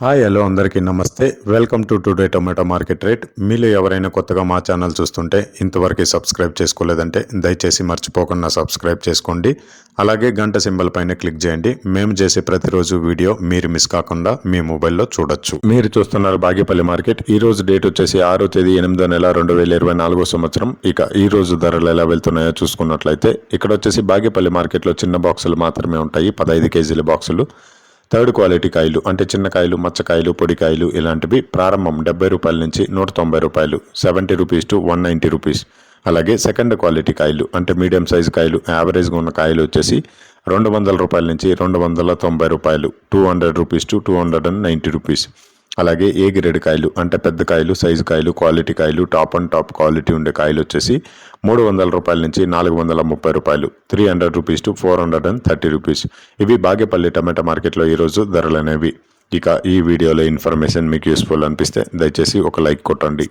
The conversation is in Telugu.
హాయ్ హలో అందరికీ నమస్తే. Welcome to today tomato market rate. మీలో ఎవరైనా కొత్తగా మా ఛానల్ చూస్తుంటే ఇంతవరకు సబ్స్క్రైబ్ చేసుకోలేదంటే దయచేసి మర్చిపోకుండా సబ్స్క్రైబ్ చేసుకోండి. అలాగే గంట సింబల్ పైన క్లిక్ చేయండి. మేము చేసే ప్రతిరోజు వీడియో మీరు మిస్ కాకుండా మీ మొబైల్లో చూడొచ్చు. మీరు చూస్తున్నారు బాగేపల్లి మార్కెట్. ఈ రోజు డేట్ వచ్చేసి 6వ తేదీ 8వ నెల 2024 సంవత్సరం. ఇక ఈ రోజు ధరలు ఎలా వెళ్తున్నాయో చూసుకున్నట్లయితే ఇక్కడ వచ్చేసి బాగేపల్లి మార్కెట్లో చిన్న బాక్సులు మాత్రమే ఉంటాయి. 15 కేజీల బాక్సులు. థర్డ్ క్వాలిటీ కాయలు అంటే చిన్న కాయలు, మచ్చకాయలు, పొడికాయలు ఇలాంటివి ప్రారంభం 70 రూపాయల నుంచి 190 రూపాయలు, 70 రూపీస్ టు 190 రూపీస్. అలాగే సెకండ్ క్వాలిటీ కాయలు అంటే మీడియం సైజు కాయలు, యావరేజ్గా ఉన్న కాయలు వచ్చేసి 200 రూపాయల నుంచి 290 రూపాయలు, 200 రూపీస్ టు 290 రూపీస్. అలాగే ఏ గ్రేడ్ కాయలు అంటే పెద్ద కాయలు, సైజు కాయలు, క్వాలిటీ కాయలు, టాప్ అండ్ టాప్ క్వాలిటీ ఉండే కాయలు వచ్చేసి 300 రూపాయల నుంచి 430 రూపాయలు, 300 రూపీస్ టు 430 రూపీస్. ఇవి బాగేపల్లి టమాటా మార్కెట్లో ఈరోజు ధరలు అనేవి. ఇక ఈ వీడియోలో ఇన్ఫర్మేషన్ మీకు యూస్ఫుల్ అనిపిస్తే దయచేసి ఒక లైక్ కొట్టండి.